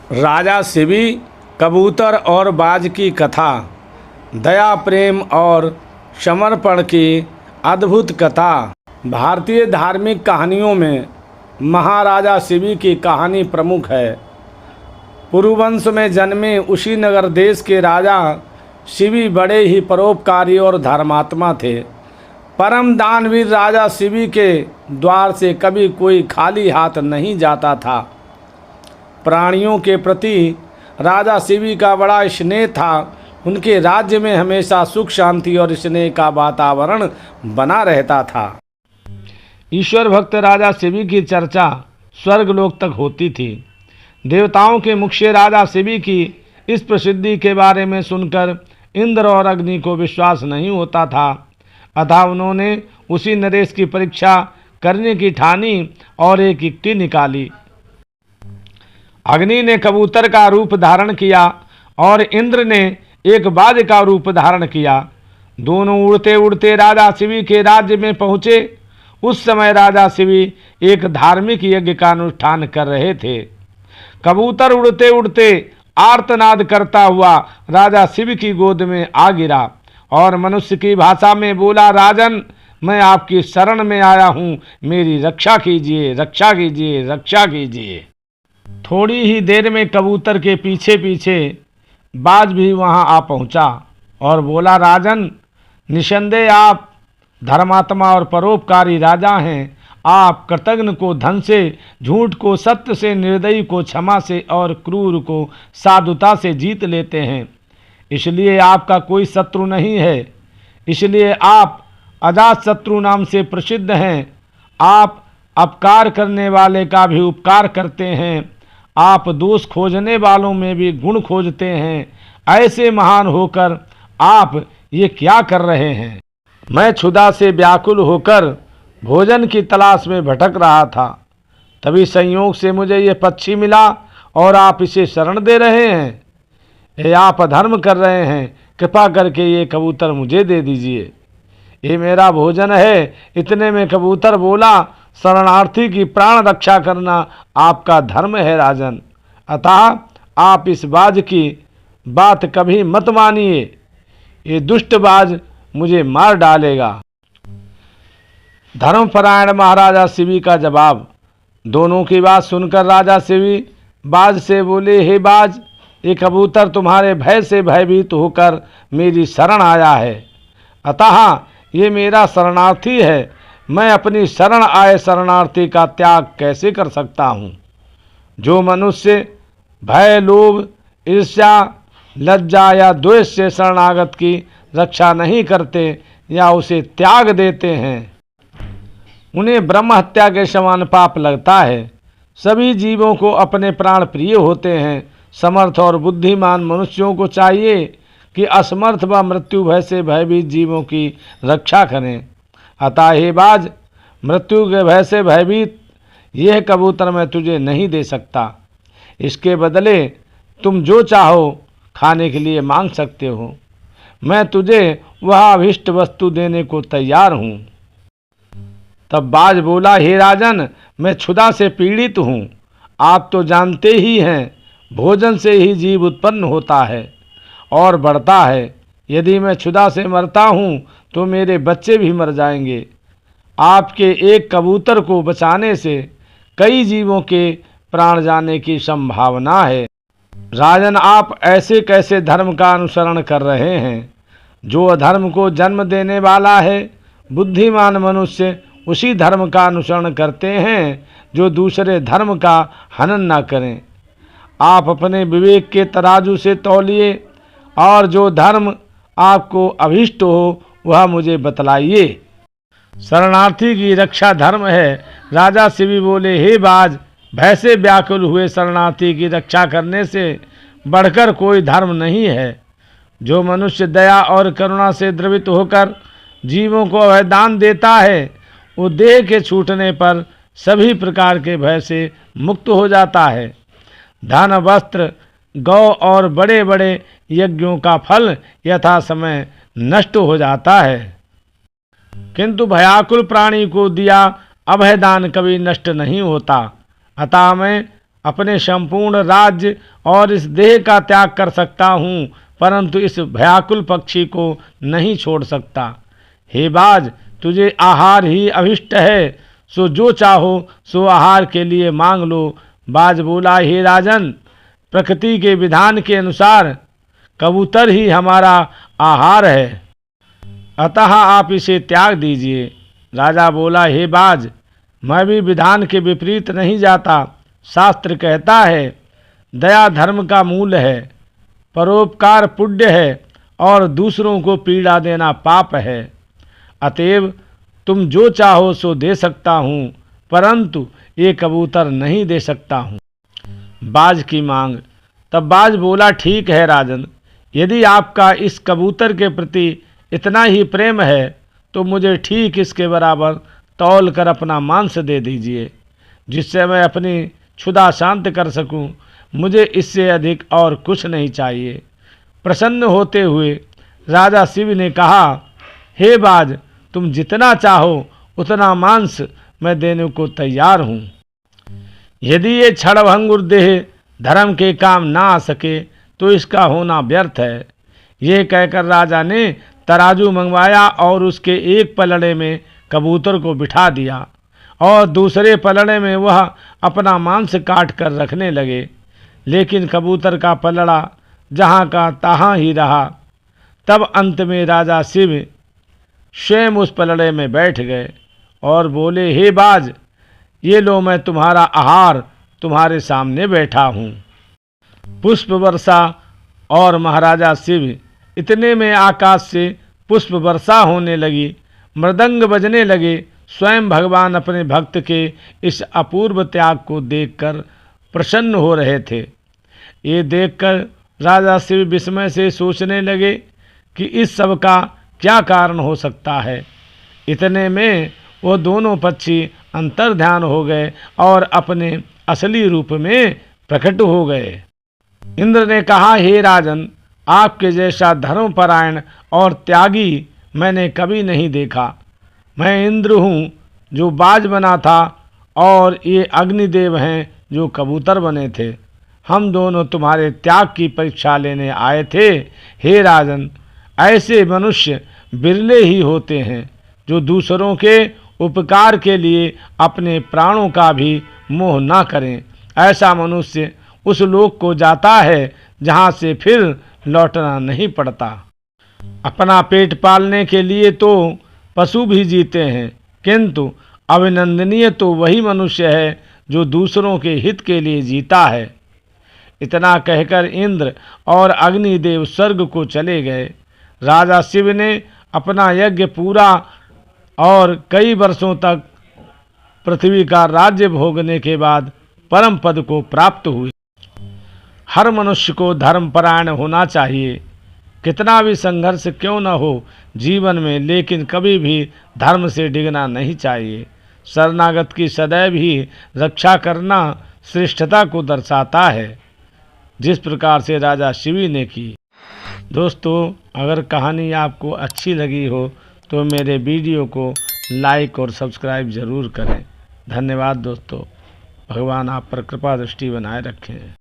राजा शिवी, कबूतर और बाज की कथा। दया, प्रेम और समर्पण की अद्भुत कथा। भारतीय धार्मिक कहानियों में महाराजा शिवी की कहानी प्रमुख है। पुरुवंश में जन्मे कुशीनगर देश के राजा शिवी बड़े ही परोपकारी और धर्मात्मा थे। परम दानवीर राजा शिवी के द्वार से कभी कोई खाली हाथ नहीं जाता था। प्राणियों के प्रति राजा शिवी का बड़ा स्नेह था। उनके राज्य में हमेशा सुख, शांति और स्नेह का वातावरण बना रहता था। ईश्वर भक्त राजा शिवी की चर्चा स्वर्गलोक तक होती थी। देवताओं के मुख्य राजा शिवी की इस प्रसिद्धि के बारे में सुनकर इंद्र और अग्नि को विश्वास नहीं होता था। अतः उन्होंने उसी नरेश की परीक्षा करने की ठानी और एक युक्ति निकाली। अग्नि ने कबूतर का रूप धारण किया और इंद्र ने एक बाज का रूप धारण किया। दोनों उड़ते उड़ते राजा शिवी के राज्य में पहुँचे। उस समय राजा शिवी एक धार्मिक यज्ञ का अनुष्ठान कर रहे थे। कबूतर उड़ते उड़ते आर्तनाद करता हुआ राजा शिवी की गोद में आ गिरा और मनुष्य की भाषा में बोला, राजन, मैं आपकी शरण में आया हूँ, मेरी रक्षा कीजिए, रक्षा कीजिए, रक्षा कीजिए। थोड़ी ही देर में कबूतर के पीछे पीछे बाज भी वहां आ पहुंचा और बोला, राजन, निसंदेह आप धर्मात्मा और परोपकारी राजा हैं। आप कृतघ्न को धन से, झूठ को सत्य से, निर्दयी को क्षमा से और क्रूर को साधुता से जीत लेते हैं। इसलिए आपका कोई शत्रु नहीं है। इसलिए आप अजात शत्रु नाम से प्रसिद्ध हैं। आप अपकार करने वाले का भी उपकार करते हैं। आप दोष खोजने वालों में भी गुण खोजते हैं। ऐसे महान होकर आप ये क्या कर रहे हैं? मैं क्षुधा से व्याकुल होकर भोजन की तलाश में भटक रहा था। तभी संयोग से मुझे ये पक्षी मिला और आप इसे शरण दे रहे हैं। ये आप अधर्म कर रहे हैं। कृपा करके ये कबूतर मुझे दे दीजिए, ये मेरा भोजन है। इतने में कबूतर बोला, शरणार्थी की प्राण रक्षा करना आपका धर्म है राजन। अतः आप इस बाज की बात कभी मत मानिए। ये दुष्ट बाज मुझे मार डालेगा। धर्मपरायण महाराजा शिवी का जवाब। दोनों की बात सुनकर राजा शिवी बाज से बोले, हे बाज, ये कबूतर तुम्हारे भय से भयभीत होकर मेरी शरण आया है। अतः ये मेरा शरणार्थी है। मैं अपनी शरण आए शरणार्थी का त्याग कैसे कर सकता हूँ? जो मनुष्य भय, लोभ, ईर्ष्या, लज्जा या द्वेष से शरणागत की रक्षा नहीं करते या उसे त्याग देते हैं, उन्हें ब्रह्म हत्या के समान पाप लगता है। सभी जीवों को अपने प्राण प्रिय होते हैं। समर्थ और बुद्धिमान मनुष्यों को चाहिए कि असमर्थ व मृत्यु भय से भयभीत जीवों की रक्षा करें। अतः हे बाज, मृत्यु के भय से भयभीत यह कबूतर मैं तुझे नहीं दे सकता। इसके बदले तुम जो चाहो खाने के लिए मांग सकते हो। मैं तुझे वह अभिष्ट वस्तु देने को तैयार हूँ। तब बाज बोला, हे राजन, मैं क्षुधा से पीड़ित हूँ। आप तो जानते ही हैं, भोजन से ही जीव उत्पन्न होता है और बढ़ता है। यदि मैं क्षुधा से मरता हूँ तो मेरे बच्चे भी मर जाएंगे। आपके एक कबूतर को बचाने से कई जीवों के प्राण जाने की संभावना है। राजन, आप ऐसे कैसे धर्म का अनुसरण कर रहे हैं जो अधर्म को जन्म देने वाला है? बुद्धिमान मनुष्य उसी धर्म का अनुसरण करते हैं जो दूसरे धर्म का हनन न करें। आप अपने विवेक के तराजू से तौलिए और जो धर्म आपको अभिष्ट हो वह मुझे बतलाइए। शरणार्थी की रक्षा धर्म है। राजा शिवी बोले, हे बाज, भय से व्याकुल हुए शरणार्थी की रक्षा करने से बढ़कर कोई धर्म नहीं है। जो मनुष्य दया और करुणा से द्रवित होकर जीवों को अभयदान देता है, वो देह के छूटने पर सभी प्रकार के भय से मुक्त हो जाता है। धन, वस्त्र, गौ और बड़े बड़े यज्ञों का फल यथा समय नष्ट हो जाता है, किंतु भयाकुल प्राणी को दिया अभयदान कभी नष्ट नहीं होता। अतः मैं अपने संपूर्ण राज्य और इस देह का त्याग कर सकता हूँ, परंतु इस भयाकुल पक्षी को नहीं छोड़ सकता। हे बाज, तुझे आहार ही अभिष्ट है, सो जो चाहो सो आहार के लिए मांग लो। बाज बोला, हे राजन, प्रकृति के विधान के अनुसार कबूतर ही हमारा आहार है, अतः आप इसे त्याग दीजिए। राजा बोला, हे बाज, मैं भी विधान के विपरीत नहीं जाता। शास्त्र कहता है, दया धर्म का मूल है, परोपकार पुण्य है और दूसरों को पीड़ा देना पाप है। अतएव तुम जो चाहो सो दे सकता हूँ, परंतु ये कबूतर नहीं दे सकता हूँ। बाज की मांग। तब बाज बोला, ठीक है राजन, यदि आपका इस कबूतर के प्रति इतना ही प्रेम है तो मुझे ठीक इसके बराबर तौल कर अपना मांस दे दीजिए, जिससे मैं अपनी क्षुधा शांत कर सकूं। मुझे इससे अधिक और कुछ नहीं चाहिए। प्रसन्न होते हुए राजा शिव ने कहा, हे बाज, तुम जितना चाहो उतना मांस मैं देने को तैयार हूँ। यदि ये क्षणभंगुर देह धर्म के काम ना आ सके तो इसका होना व्यर्थ है। ये कहकर राजा ने तराजू मंगवाया और उसके एक पलड़े में कबूतर को बिठा दिया और दूसरे पलड़े में वह अपना मांस काट कर रखने लगे। लेकिन कबूतर का पलड़ा जहाँ का तहाँ ही रहा। तब अंत में राजा शिव स्वयं उस पलड़े में बैठ गए और बोले, हे बाज, ये लो, मैं तुम्हारा आहार तुम्हारे सामने बैठा हूँ। पुष्प वर्षा और महाराजा शिव। इतने में आकाश से पुष्प वर्षा होने लगी, मृदंग बजने लगे। स्वयं भगवान अपने भक्त के इस अपूर्व त्याग को देखकर प्रसन्न हो रहे थे। ये देखकर राजा शिव विस्मय से सोचने लगे कि इस सब का क्या कारण हो सकता है। इतने में वो दोनों पक्षी अंतर्ध्यान हो गए और अपने असली रूप में प्रकट हो गए। इंद्र ने कहा, हे राजन, आपके जैसा धर्मपरायण और त्यागी मैंने कभी नहीं देखा। मैं इंद्र हूँ जो बाज बना था और ये अग्निदेव हैं जो कबूतर बने थे। हम दोनों तुम्हारे त्याग की परीक्षा लेने आए थे। हे राजन, ऐसे मनुष्य बिरले ही होते हैं जो दूसरों के उपकार के लिए अपने प्राणों का भी मोह न करें। ऐसा मनुष्य उस लोक को जाता है जहाँ से फिर लौटना नहीं पड़ता। अपना पेट पालने के लिए तो पशु भी जीते हैं, किंतु अभिनंदनीय तो वही मनुष्य है जो दूसरों के हित के लिए जीता है। इतना कहकर इंद्र और अग्निदेव स्वर्ग को चले गए। राजा शिव ने अपना यज्ञ पूरा और कई वर्षों तक पृथ्वी का राज्य भोगने के बाद परम पद को प्राप्त हुए। हर मनुष्य को धर्मपरायण होना चाहिए। कितना भी संघर्ष क्यों न हो जीवन में, लेकिन कभी भी धर्म से डिगना नहीं चाहिए। शरणागत की सदैव ही रक्षा करना श्रेष्ठता को दर्शाता है, जिस प्रकार से राजा शिवी ने की। दोस्तों, अगर कहानी आपको अच्छी लगी हो तो मेरे वीडियो को लाइक और सब्सक्राइब ज़रूर करें। धन्यवाद दोस्तों। भगवान आप पर कृपा दृष्टि बनाए रखें।